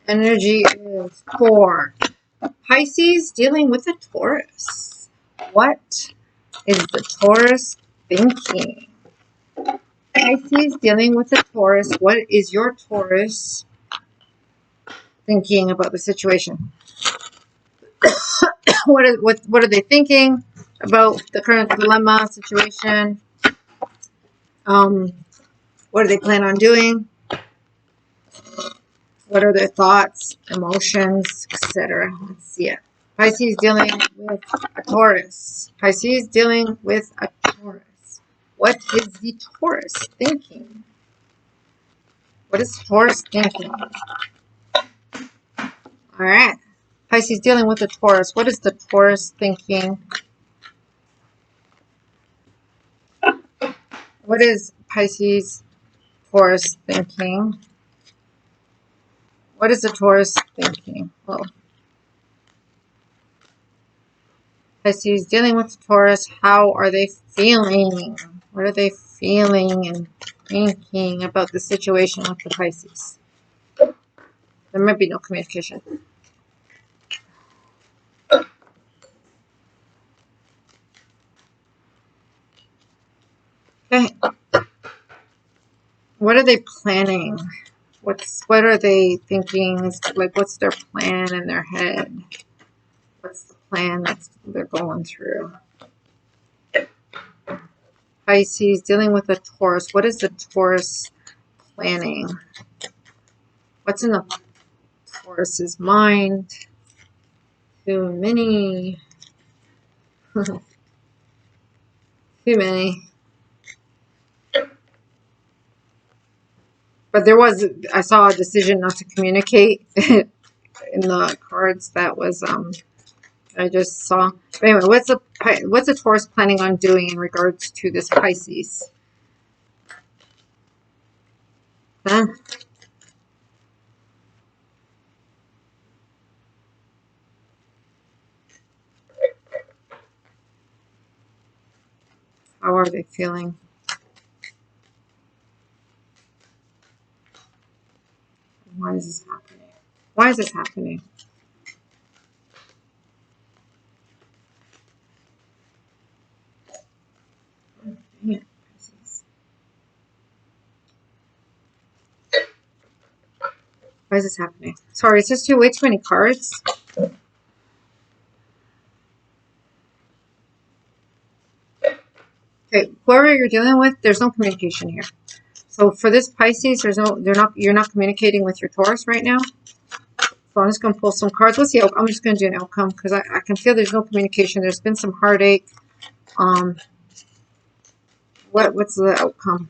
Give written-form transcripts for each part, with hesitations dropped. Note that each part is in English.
Energy is for Pisces dealing with a Taurus. What is the Taurus thinking? Pisces dealing with a Taurus. What is your Taurus thinking about the situation? What are they thinking about the current dilemma situation? What do they plan on doing? What are their thoughts, emotions, etc.? Let's see it. Pisces dealing with a Taurus. Pisces dealing with a Taurus. What is the Taurus thinking? What is Taurus thinking? All right. Pisces dealing with a Taurus. What is the Taurus thinking? What is Pisces Taurus thinking? What is the Taurus thinking? Oh. Pisces dealing with the Taurus. How are they feeling? What are they feeling and thinking about the situation with the Pisces? There might be no communication. Okay. What are they planning? What are they thinking? Like, what's their plan in their head? What's the plan that they're going through? Pisces dealing with a Taurus. What is the Taurus planning? What's in the Taurus's mind? Too many. Too many. But I saw a decision not to communicate in the cards. That was, I just saw. But anyway, what's a Taurus planning on doing in regards to this Pisces? Huh? How are they feeling? Why is this happening? Why is this happening? Dang it, Pisces. Why is this happening? Sorry, it's just way too many cards. Okay, whoever you're dealing with, there's no communication here. So for this Pisces, you're not communicating with your Taurus right now. So I'm just going to pull some cards. Let's see. I'm just going to do an outcome because I can feel there's no communication. There's been some heartache. What's the outcome?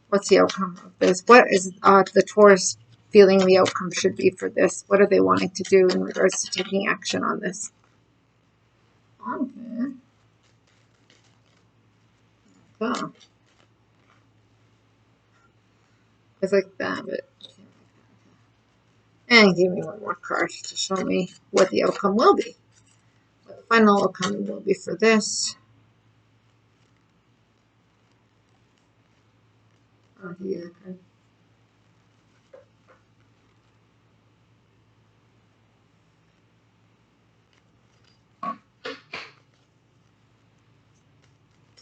What's the outcome of this? What is the Taurus feeling the outcome should be for this? What are they wanting to do in regards to taking action on this? Okay. Oh. It's like that, but and give me one more card to show me what the outcome will be. What the final outcome will be for this. Oh, yeah.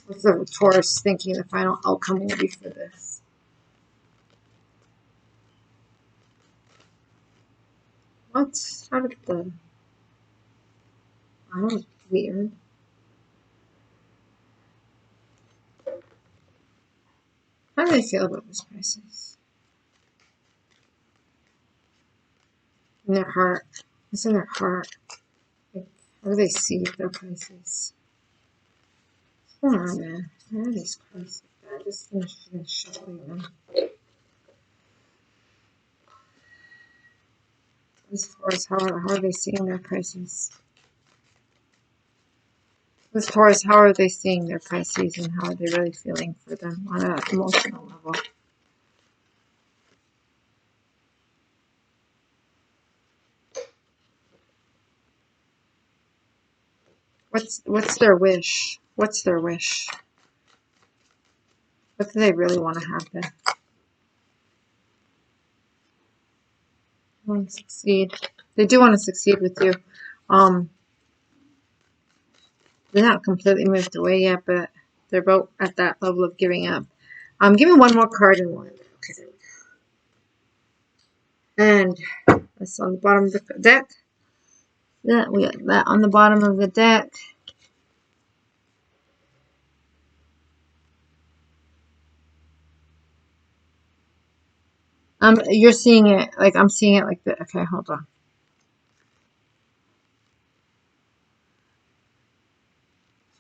What's the Taurus thinking the final outcome will be for this? What? How did the... I don't... Weird. How do they feel about this Pisces? In their heart. What's in their heart? Like, how do they see their Pisces? What's going on, man? Where are these cards? I just finished shuffling them. As far as how are they seeing their Pisces? As far as how are they seeing their Pisces and how are they really feeling for them on an emotional level? What's their wish? What's their wish? What do they really want to happen? want to succeed. They do want to succeed with you. They're not completely moved away yet, but they're both at that level of giving up. Give me one more card and one. Okay, there we go. And that's on the bottom of the deck. That we got that on the bottom of the deck. You're seeing it like I'm seeing it like that. Okay, hold on.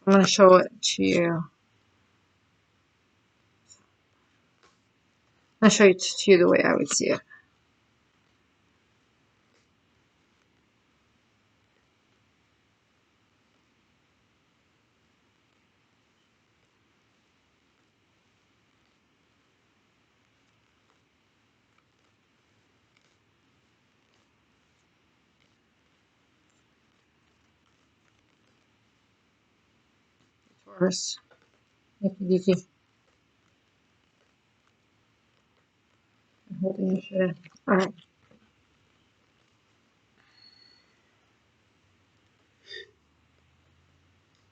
I'm gonna show it to you. I'll show it to you the way I would see it. Taurus. Yuki. I'm holding your shit. Alright.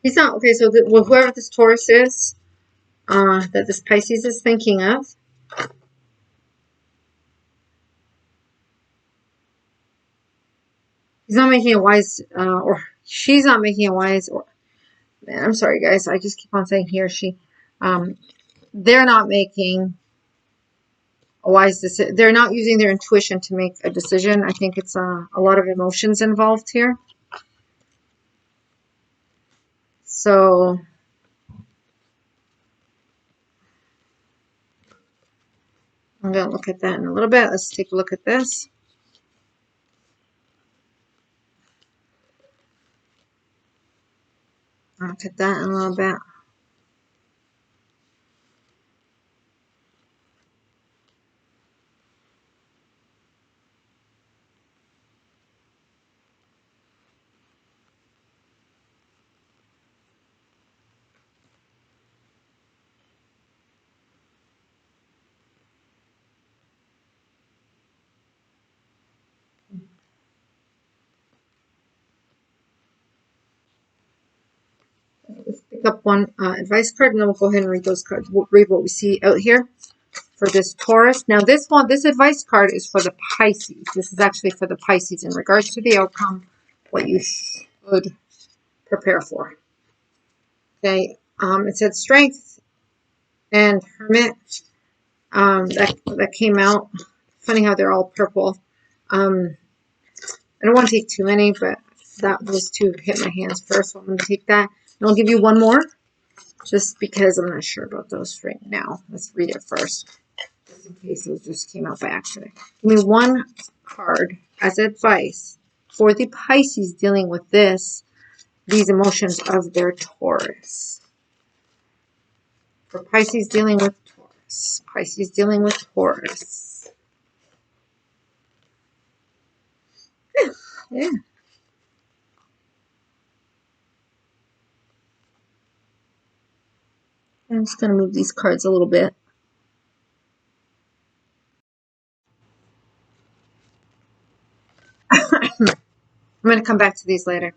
He's not okay, so whoever this Taurus is, that this Pisces is thinking of, he's not making a wise, or she's not making a wise, or, man, I'm sorry guys, I just keep on saying he or she, they're not making a wise decision. They're not using their intuition to make a decision. I think it's a lot of emotions involved here. So I'm going to look at that in a little bit. Let's take a look at this. I'll look at that in a little bit. Let's pick up one advice card, and then we'll go ahead and read those cards. We'll read what we see out here for this Taurus. Now, this advice card is for the Pisces. This is actually for the Pisces in regards to the outcome, what you should prepare for. Okay, it said Strength and Hermit. That came out. Funny how they're all purple. I don't want to take too many, but those two hit my hands first, so I'm going to take that. And I'll give you one more, just because I'm not sure about those right now. Let's read it first, just in case it just came out by accident. Give me one card as advice for the Pisces dealing with these emotions of their Taurus. For Pisces dealing with Taurus. Pisces dealing with Taurus. Yeah. I'm just going to move these cards a little bit. I'm going to come back to these later.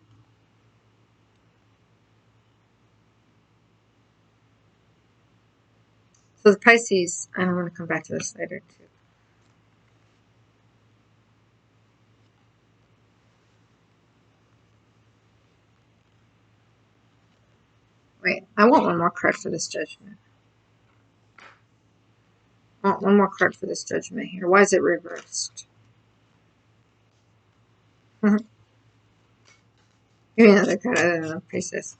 So the Pisces, and I'm going to come back to this later too. Wait, I want one more card for this judgment. I want one more card for this judgment here. Why is it reversed? Give me another card. I don't know. Pisces.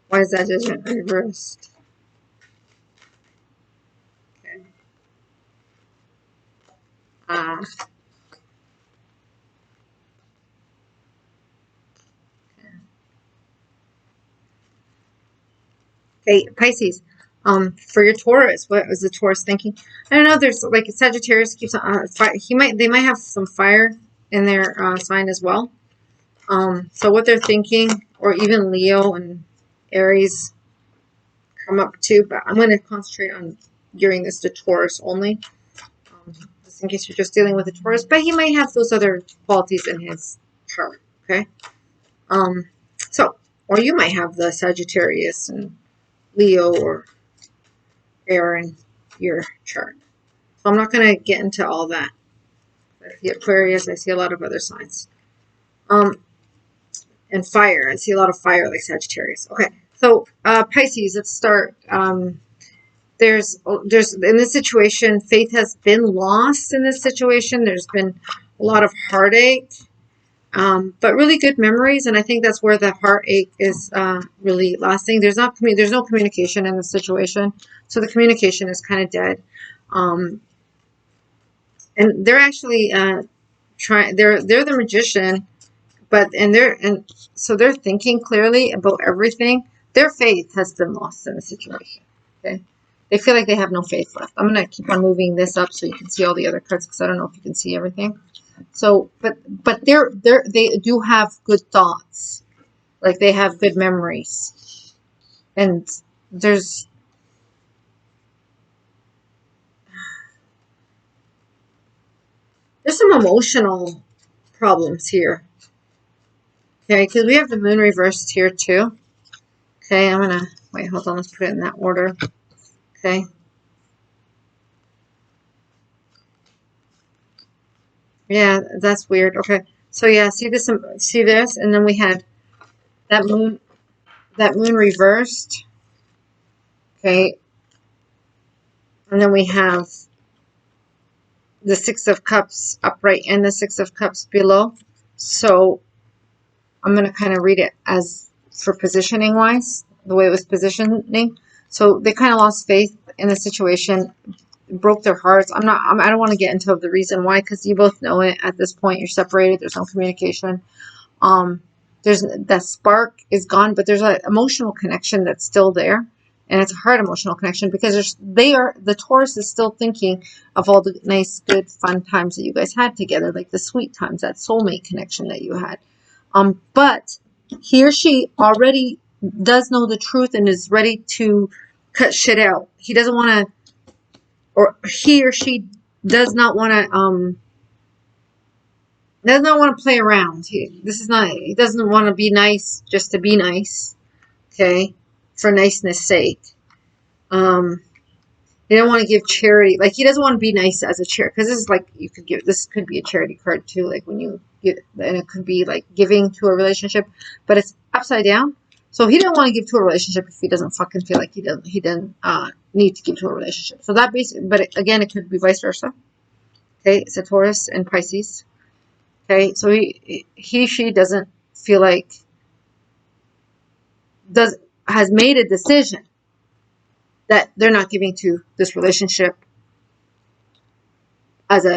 Why is that judgment reversed? Okay. Okay, Pisces. For your Taurus, what was the Taurus thinking? I don't know. There's like Sagittarius keeps on. They might have some fire in their sign as well. So what they're thinking, or even Leo and Aries come up too. But I'm going to concentrate on gearing this to Taurus only. just in case you're just dealing with a Taurus, but he might have those other qualities in his chart, okay? So, or you might have the Sagittarius and Leo or air in your chart. So I'm not going to get into all that. I see Aquarius, I see a lot of other signs. And fire, I see a lot of fire like Sagittarius. Okay, so Pisces, let's start. There's in this situation, faith has been lost in this situation. There's been a lot of heartache, but really good memories, and I think that's where the heartache is really lasting. There's no communication in the situation, so the communication is kind of dead. And they're actually trying. They're the magician, but so they're thinking clearly about everything. Their faith has been lost in the situation. Okay. They feel like they have no faith left. I'm going to keep on moving this up so you can see all the other cards because I don't know if you can see everything. So, but they do have good thoughts. Like they have good memories. And there's some emotional problems here. Okay, because we have the moon reversed here too. Okay, I'm going to, wait, hold on, let's put it in that order. Okay. Yeah, that's weird. Okay. So yeah, see this, and then we had that moon reversed. Okay. And then we have the Six of Cups upright and the Six of Cups below. So I'm going to kind of read it as for positioning wise, the way it was positioning. So they kind of lost faith in the situation, broke their hearts. I don't want to get into the reason why, because you both know it at this point. You're separated. There's no communication. There's that spark is gone, but there's an emotional connection that's still there, and it's a hard emotional connection because the Taurus is still thinking of all the nice, good, fun times that you guys had together, like the sweet times, that soulmate connection that you had. But he or she already does know the truth and is ready to cut shit out. He doesn't want to, or he or she does not want to play around. He doesn't want to be nice just to be nice, okay, for niceness sake. He don't want to give charity, like he doesn't want to be nice as a charity, because this is like, this could be a charity card too, like when you get, and it could be like giving to a relationship, but it's upside down. So he didn't want to give to a relationship if he doesn't fucking feel like he didn't need to give to a relationship. So that basically, but again, it could be vice versa. Okay, it's a Taurus and Pisces. Okay, so she doesn't feel like has made a decision that they're not giving to this relationship as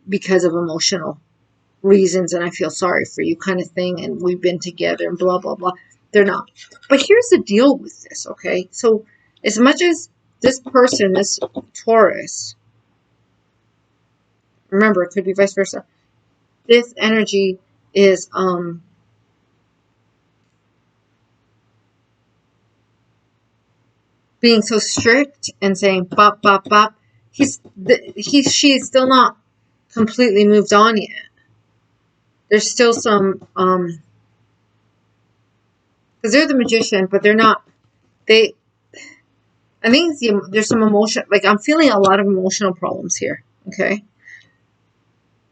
because of emotional reasons, and I feel sorry for you kind of thing, and we've been together and blah blah blah. They're not. But here's the deal with this, okay? So as much as this person, this Taurus, remember it could be vice versa, this energy is being so strict and saying bop bop bop. She is still not completely moved on yet. There's still some because they're the magician, but they're not. I think there's some emotion. Like I'm feeling a lot of emotional problems here. Okay,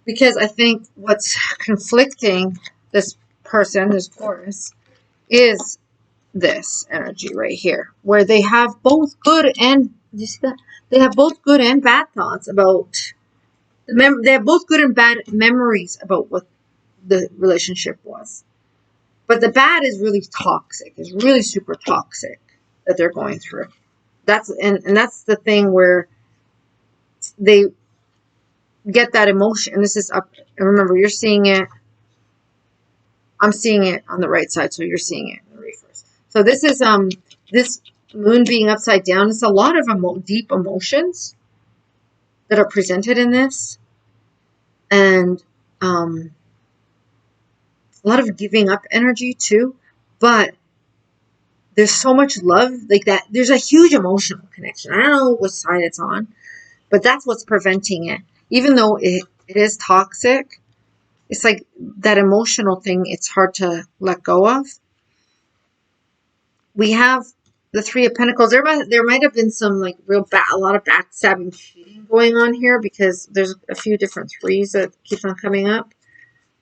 because I think what's conflicting this person, this Taurus, is this energy right here, where they have both good and, you see that? They have both good and bad thoughts about they have both good and bad memories about what the relationship was. But the bad is really toxic. It's really super toxic that they're going through. That's the thing where they get that emotion. And this is up. And remember, you're seeing it. I'm seeing it on the right side, so you're seeing it in the reverse. So this is this moon being upside down. It's a lot of deep emotions that are presented in this, and a lot of giving up energy too, but there's so much love like that. There's a huge emotional connection. I don't know what side it's on, but that's what's preventing it. even though it is toxic, it's like that emotional thing, it's hard to let go of. We have the Three of Pentacles. There might have been some like a lot of backstabbing, cheating going on here, because there's a few different threes that keeps on coming up.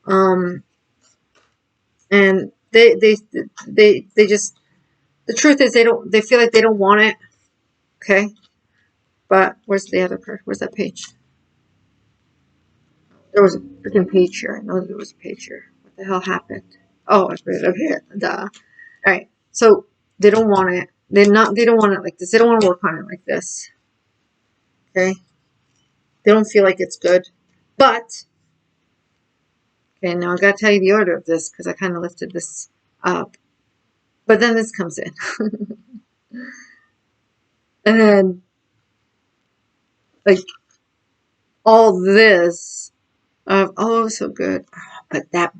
And they just, the truth is they feel like they don't want it. Okay. But where's the other card? Where's that page? There was a freaking page here. I know there was a page here. What the hell happened? Oh, I put it up here. Duh. All right. So they don't want it. They don't want it like this. They don't want to work on it like this. Okay. They don't feel like it's good. But okay, now I gotta tell you the order of this, because I kind of lifted this up. But then this comes in. And then like all this of, oh, so good. But that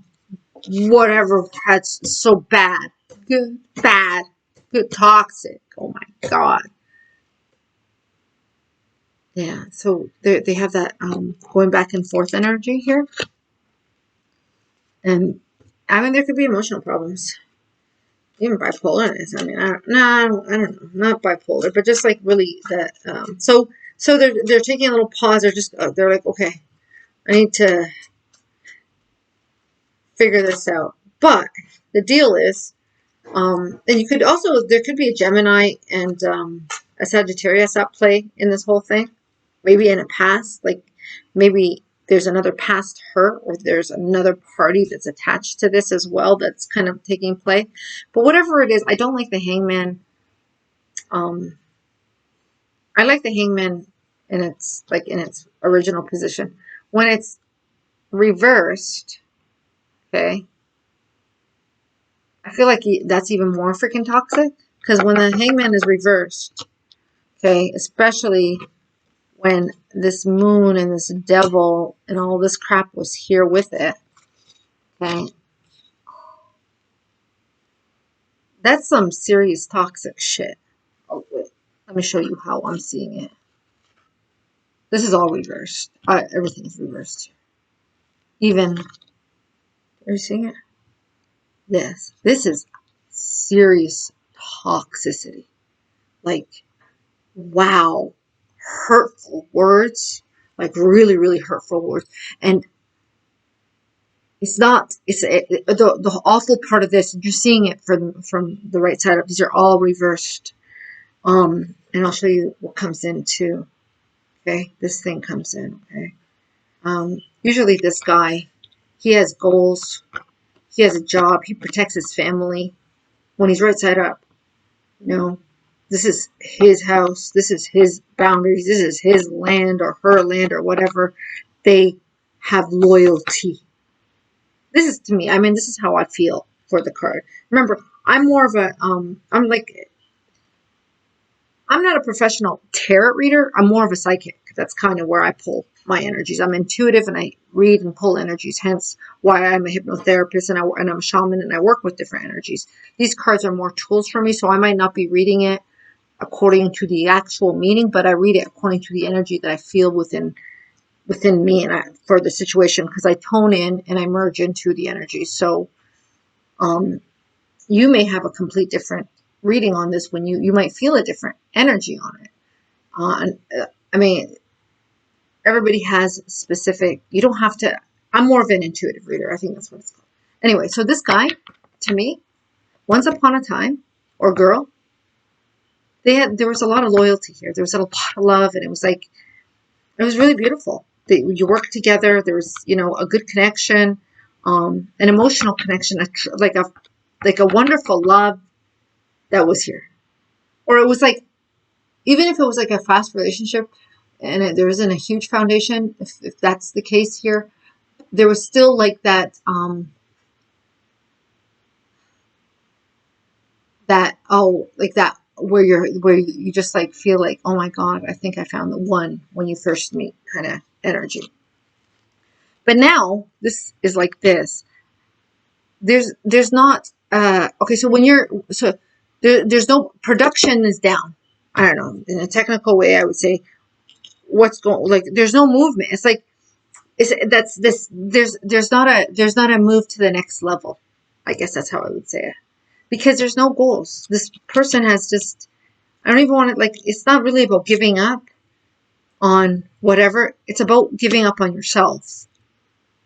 whatever that's so bad. Good, bad, good, toxic. Oh my God. Yeah, so they have that going back and forth energy here. And I mean, there could be emotional problems. Even bipolarness. I mean, I don't know. Not bipolar, but just like really that. So they're taking a little pause. They're like, okay, I need to figure this out. But the deal is, and you could also, there could be a Gemini and a Sagittarius at play in this whole thing. Maybe in a past, like maybe there's another past hurt, or there's another party that's attached to this as well that's kind of taking play. But whatever it is, I don't like the Hangman. I like the Hangman in its original position. When it's reversed, okay, I feel like that's even more freaking toxic, because when the Hangman is reversed, okay, especially when this moon and this devil and all this crap was here with it, okay, that's some serious toxic shit. Oh, wait. Let me show you how I'm seeing it. This is all reversed. Everything is reversed. Even, are you seeing it? This is serious toxicity. Like, wow. Hurtful words. Like, really, really hurtful words. And it's not, the awful part of this, you're seeing it from the right side up. These are all reversed. And I'll show you what comes in too. Okay, this thing comes in. Okay, usually this guy, he has goals. He has a job. He protects his family. When he's right side up, you know, this is his house. This is his boundaries. This is his land or her land or whatever. They have loyalty. This is, to me, I mean, this is how I feel for the card. Remember, I'm more of a, I'm not a professional tarot reader. I'm more of a psychic. That's kind of where I pull my energies. I'm intuitive and I read and pull energies. Hence why I'm a hypnotherapist and I'm a shaman and I work with different energies. These cards are more tools for me, so I might not be reading it according to the actual meaning, but I read it according to the energy that I feel within me and for the situation, because I tone in and I merge into the energy. So you may have a complete different reading on this when you might feel a different energy on it. I mean, everybody has specific, you don't have to, I'm more of an intuitive reader. I think that's what it's called. Anyway, so this guy, to me, once upon a time, or girl, there was a lot of loyalty here. There was a lot of love, and it was like, it was really beautiful. You worked together. There was, a good connection, an emotional connection, like a wonderful love that was here. Or it was like, even if it was like a fast relationship and there isn't a huge foundation, if that's the case here, there was still like that, like that, where you just like feel like, oh my God, I think I found the one when you first meet kind of energy. But now this is like this. There's not, okay, so there's no, production is down. I don't know, in a technical way, I would say, there's no movement. It's like That's this. There's not a move to the next level. I guess that's how I would say it. Because there's no goals. This person has just. I don't even want to like. It's not really about giving up on whatever. It's about giving up on yourself,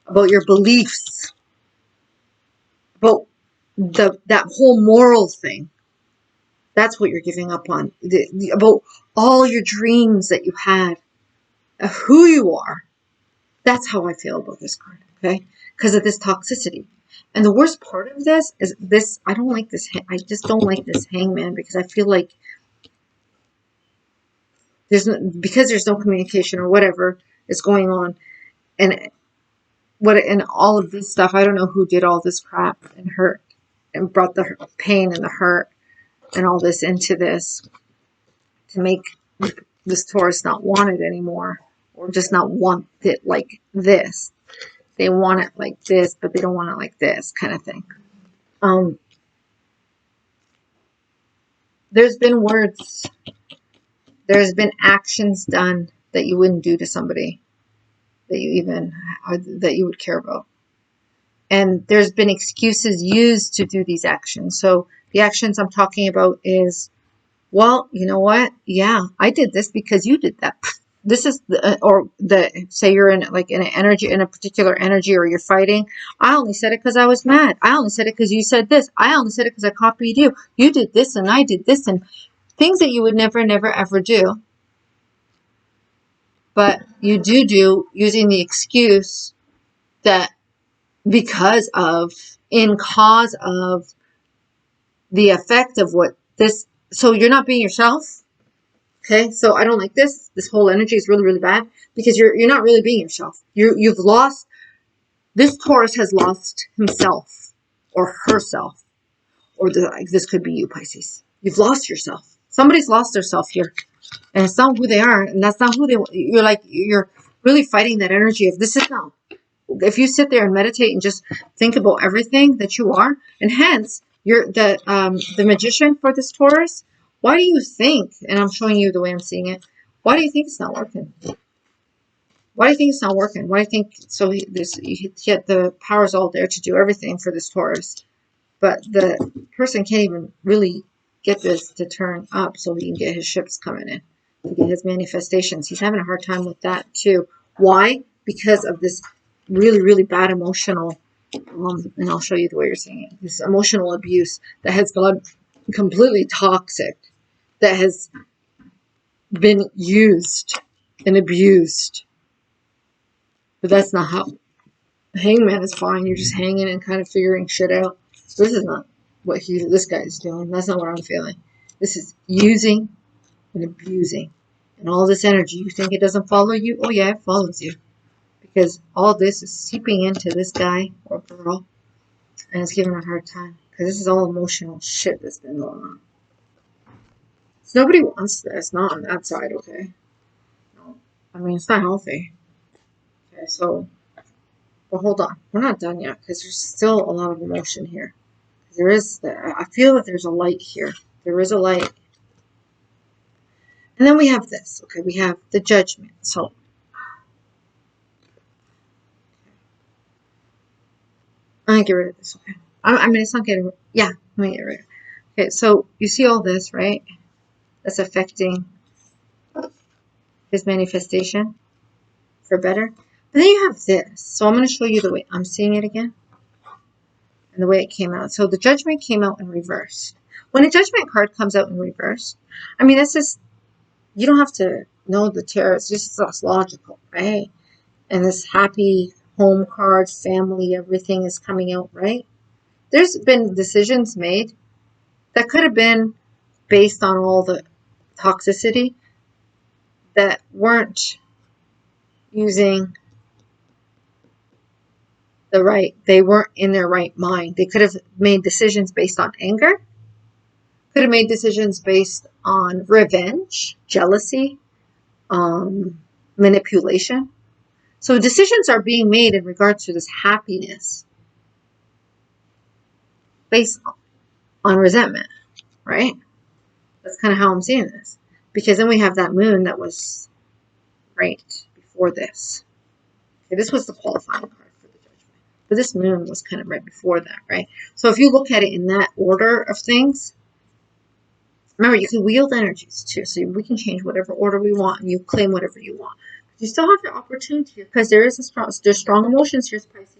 about your beliefs, about that whole moral thing. That's what you're giving up on. About all your dreams that you had, of who you are. That's how I feel about this card, okay? Because of this toxicity. And the worst part of this is this, I don't like this, I just don't like this hangman because I feel like because there's no communication or whatever is going on. And all of this stuff, I don't know who did all this crap and hurt and brought the pain and the hurt and all this into this to make this Taurus not want it anymore or just not want it like this. They want it like this, but they don't want it like this kind of thing. There's been words, there's been actions done that you wouldn't do to somebody that you would care about. And there's been excuses used to do these actions. So the actions I'm talking about is, well, you know what? Yeah, I did this because you did that. This is say you're in a particular energy or you're fighting. I only said it because I was mad. I only said it because you said this. I only said it because I copied you. You did this and I did this, and things that you would never, ever do. But you do using the excuse that because of, in cause of the effect of what this, so you're not being yourself. Okay, so I don't like this. This whole energy is really, really bad because you're not really being yourself. You've lost. This Taurus has lost himself or herself, or this could be you, Pisces. You've lost yourself. Somebody's lost their self here, and it's not who they are, and that's not who they. You're really fighting that energy of this is not. If you sit there and meditate and just think about everything that you are, and hence you're the magician for this Taurus. Why do you think, and I'm showing you the way I'm seeing it, why do you think it's not working? Why do you think it's not working? Why do you think, so yet the power's all there to do everything for this Taurus, but the person can't even really get this to turn up so he can get his ships coming in, to get his manifestations. He's having a hard time with that too. Why? Because of this really, really bad emotional, and I'll show you the way you're seeing it, this emotional abuse that has gone completely toxic, that has been used and abused. But that's not how. Hangman is fine. You're just hanging and kind of figuring shit out. This is not what this guy is doing. That's not what I'm feeling. This is using and abusing. And all this energy, you think it doesn't follow you? Oh yeah, it follows you. Because all this is seeping into this guy or girl. And it's giving her a hard time. Because this is all emotional shit that's been going on. So nobody wants this. Not on that side, okay? No. I mean, it's not healthy. Okay, so, but hold on. We're not done yet. Because there's still a lot of emotion here. I feel that there's a light here. There is a light. And then we have this. Okay, we have the judgment. So, I'm going to get rid of this, okay? I mean, it's not getting, yeah, I'm going to get rid of it. Okay, so you see all this, right? That's affecting his manifestation for better. But then you have this. So I'm going to show you the way I'm seeing it again. And the way it came out. So the judgment came out in reverse. When a judgment card comes out in reverse, I mean, it's just, you don't have to know the tarot. It's just logical, right? And this happy home card, family, everything is coming out, right? There's been decisions made that could have been based on all the toxicity that weren't using they weren't in their right mind. They could have made decisions based on anger, could have made decisions based on revenge, jealousy, manipulation. So decisions are being made in regards to this happiness based on resentment, right? That's kind of how I'm seeing this. Because then we have that moon that was right before this. Okay, this was the qualifying card for the Judgment. But this moon was kind of right before that, right? So if you look at it in that order of things, remember, you can wield energies too. So we can change whatever order we want, and you claim whatever you want. But you still have the opportunity, because there's strong emotions here, Pisces.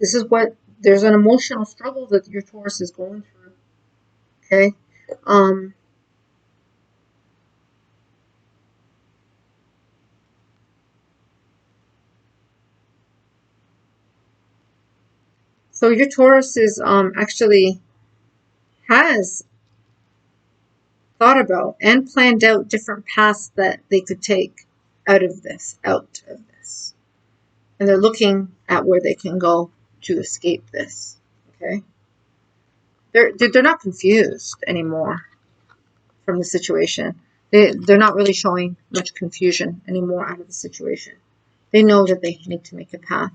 This is what, there's an emotional struggle that your Taurus is going through. Okay? So your Taurus is actually has thought about and planned out different paths that they could take out of this. And they're looking at where they can go to escape this. Okay? They're not confused anymore from the situation. They're not really showing much confusion anymore out of the situation. They know that they need to make a path.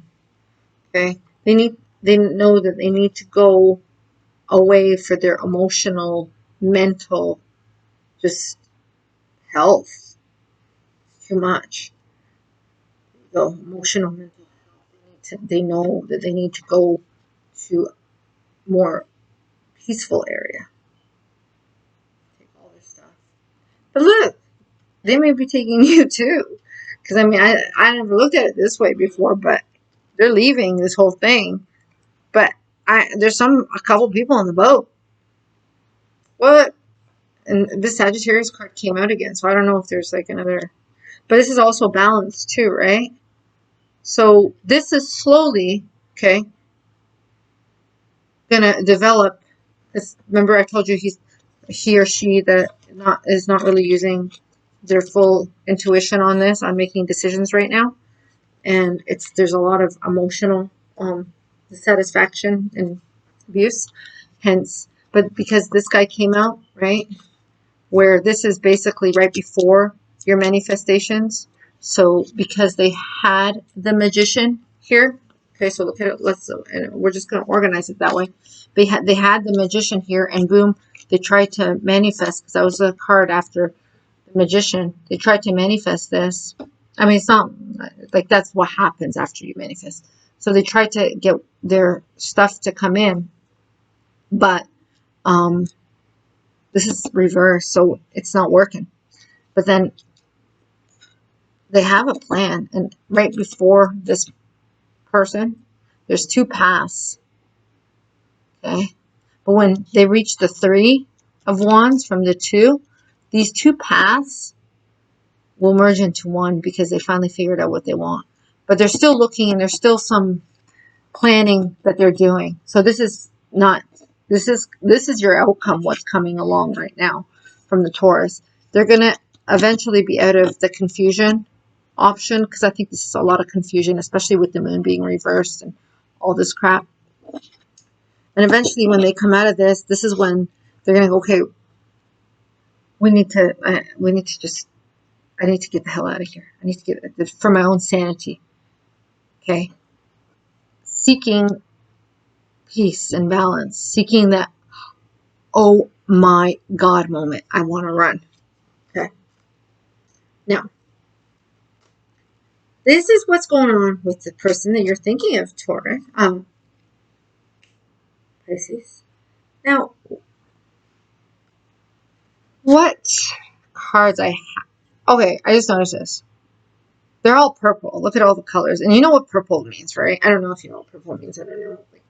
Okay? They know that they need to go away for their emotional, mental, just health. It's too much. The emotional, mental health. They know that they need to go to a more peaceful area. Take all their stuff. But look, they may be taking you too. Because, I mean, I never looked at it this way before, but they're leaving this whole thing. But there's a couple people on the boat. What? And this Sagittarius card came out again, so I don't know if there's like another. But this is also balanced too, right? So this is slowly, okay, gonna develop. Remember, I told you he or she that is not really using their full intuition on this, on making decisions right now, and there's a lot of emotional dissatisfaction and abuse, hence. But because this guy came out, right, where this is basically right before your manifestations. So because they had the Magician here, okay, so look at it. And we're just going to organize it that way. They had the Magician here, and boom, they tried to manifest, because that was a card after the Magician. They tried to manifest this. I mean, it's not like that's what happens after you manifest. So they tried to get their stuff to come in, but this is reverse, so it's not working. But then they have a plan, and right before this person, there's two paths. Okay, but when they reach the 3 of Wands from the 2, these two paths will merge into one, because they finally figured out what they want. But they're still looking, and there's still some planning that they're doing. So this is not. This is your outcome. What's coming along right now from the Taurus? They're gonna eventually be out of the confusion option, because I think this is a lot of confusion, especially with the moon being reversed and all this crap. And eventually, when they come out of this, this is when they're gonna go, okay, we need to just, I need to get the hell out of here. I need to get, for my own sanity. Okay, seeking peace and balance, seeking that, oh my God moment. I want to run. Okay, now this is what's going on with the person that you're thinking of, Taurus, Pisces. Now, what cards I have? Okay, I just noticed this. They're all purple. Look at all the colors. And you know what purple means, right? I don't know if you know what purple means. I don't know. Like,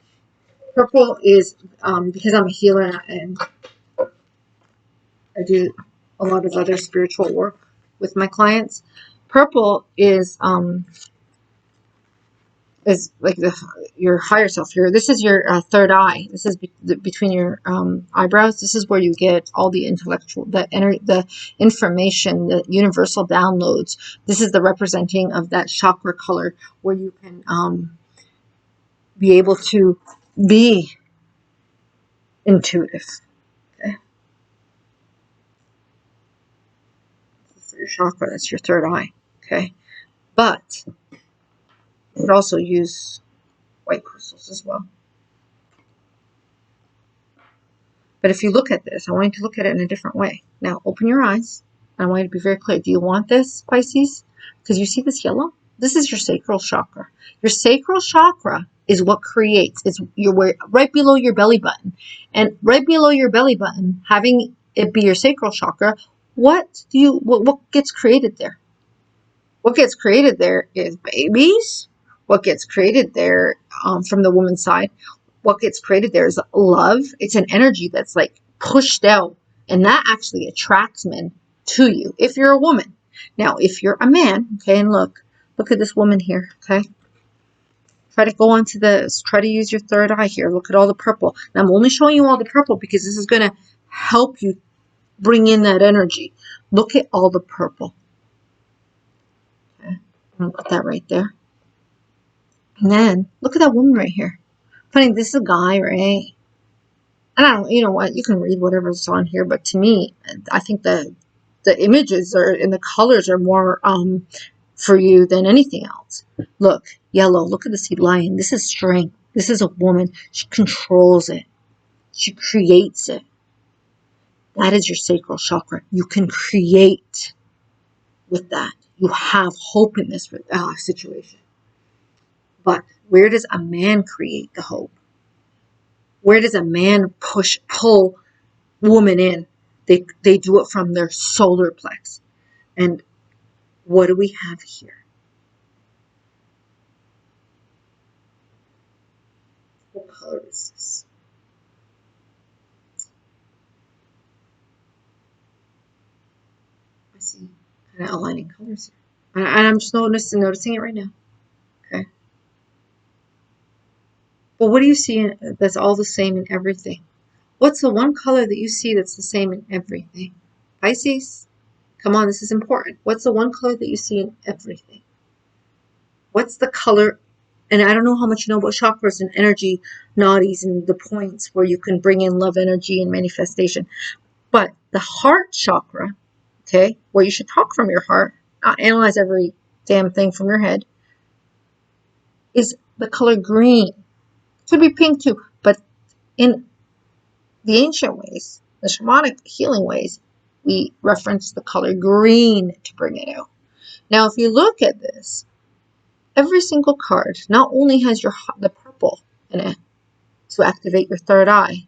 purple is, because I'm a healer and I do a lot of other spiritual work with my clients. Purple is like your higher self. This is your third eye. This is between your eyebrows. This is where you get all the intellectual, the information, the universal downloads. This is the representing of that chakra color, where you can be able to be intuitive. Okay, this is your chakra. That's your third eye. Okay, but you could also use white crystals as well. But if you look at this, I want you to look at it in a different way. Now, open your eyes. I want you to be very clear. Do you want this, Pisces? Because you see this yellow? This is your sacral chakra. Your sacral chakra is what creates. It's right below your belly button. And right below your belly button, having it be your sacral chakra, what gets created there? What gets created there is babies. What gets created there from the woman's side, what gets created there is love. It's an energy that's like pushed out, and that actually attracts men to you if you're a woman. Now, if you're a man, okay, and look at this woman here, okay? Try to use your third eye here. Look at all the purple. Now, I'm only showing you all the purple because this is going to help you bring in that energy. Look at all the purple. Okay, I'm going to put that right there. And then, look at that woman right here. Funny, this is a guy, right? And I don't, you know what? You can read whatever's on here, but to me, I think the images and the colors are more for you than anything else. Look, yellow. Look at the sea lion. This is strength. This is a woman. She controls it. She creates it. That is your sacral chakra. You can create with that. You have hope in this situation. But where does a man create the hope? Where does a man pull woman in? They do it from their solar plex. And what do we have here? What color is this? I see kind of aligning colors here. And I'm just noticing it right now. Okay. But what do you see that's all the same in everything? What's the one color that you see that's the same in everything? Pisces? Come on, this is important. What's the one color that you see in everything? What's the color? And I don't know how much you know about chakras and energy nadis and the points where you can bring in love energy and manifestation. But the heart chakra, okay, where you should talk from your heart, not analyze every damn thing from your head, is the color green. Could be pink too, but in the ancient ways, the shamanic healing ways, we reference the color green to bring it out. Now, if you look at this, every single card not only has the purple in it to activate your third eye,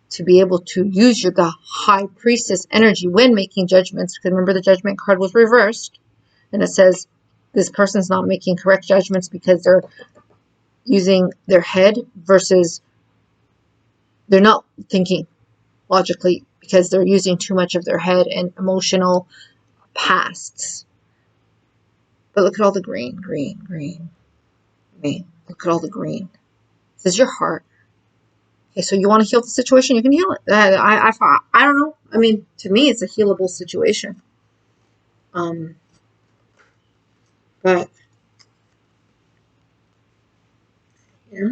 to be able to use the high priestess energy when making judgments, because remember the judgment card was reversed, and it says this person's not making correct judgments because they're using their head versus they're not thinking logically because they're using too much of their head and emotional pasts. But look at all the green. Look at all the green. This is your heart. Okay, so you want to heal the situation, you can heal it. I don't know. I mean, to me, it's a healable situation. But yeah.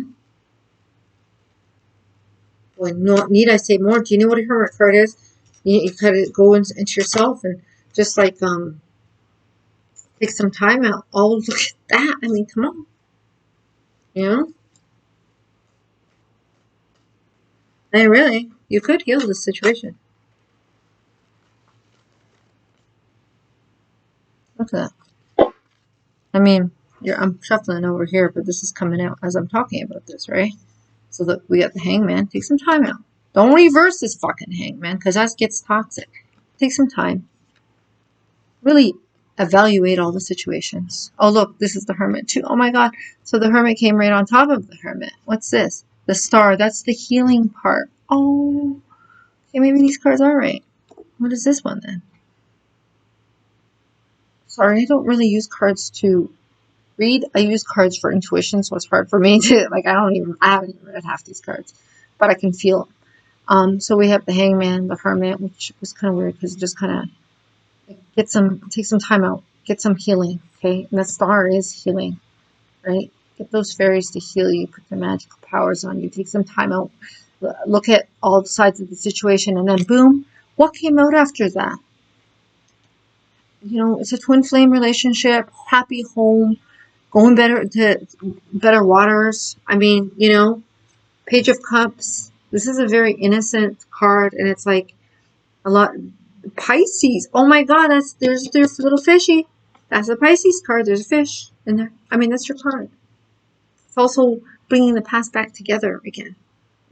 Boy, need I say more? Do you know what a hermit card is? You gotta go into yourself and just like take some time out. Oh, look at that! I mean, come on. You know, and really, you could heal this situation. Look at that. I mean, I'm shuffling over here, but this is coming out as I'm talking about this, right? So look, we got the hangman. Take some time out. Don't reverse this fucking hangman, because that gets toxic. Take some time. Really evaluate all the situations. Oh, look, this is the hermit too. Oh my god. So the hermit came right on top of the hermit. What's this? The star. That's the healing part. Oh, okay, maybe these cards are right. What is this one then? Sorry, I don't really use cards to read. I use cards for intuition, so it's hard for me to, like, I haven't even read half these cards, but I can feel them. So we have the hangman, the hermit, which was kind of weird because it just kind of take some time out, get some healing, okay? And the star is healing, right? Get those fairies to heal you, put their magical powers on you, take some time out, look at all sides of the situation, and then boom, what came out after that? You know, it's a twin flame relationship, happy home, going better waters. I mean, you know, Page of Cups. This is a very innocent card, and it's like a lot. Pisces. Oh my God, there's little fishy. That's a Pisces card. There's a fish in there. I mean, that's your card. It's also bringing the past back together again.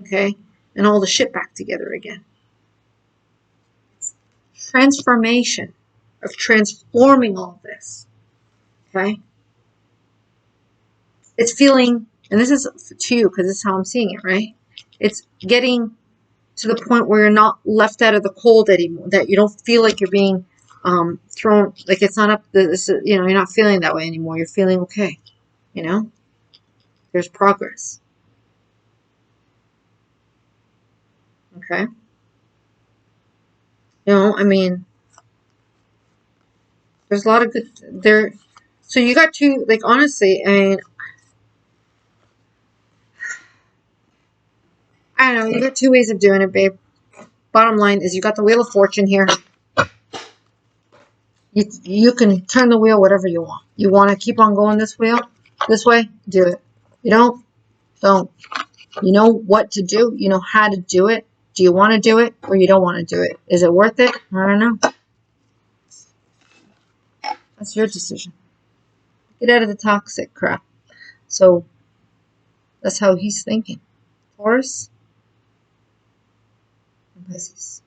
Okay? And all the shit back together again. It's transformation of transforming all this. Okay? It's feeling, and this is to you because this is how I'm seeing it, right? It's getting to the point where you're not left out of the cold anymore, that you don't feel like you're being thrown, like it's not up, you're not feeling that way anymore. You're feeling okay, there's progress. Okay. I mean, there's a lot of good there. So you got two, like, honestly, I don't know, you got two ways of doing it, babe. Bottom line is you got the Wheel of Fortune here. You can turn the wheel whatever you want. You want to keep on going this way, do it. You don't. You know what to do. You know how to do it. Do you want to do it or you don't want to do it? Is it worth it? I don't know. That's your decision. Get out of the toxic crap. So that's how he's thinking. Taurus and Pisces.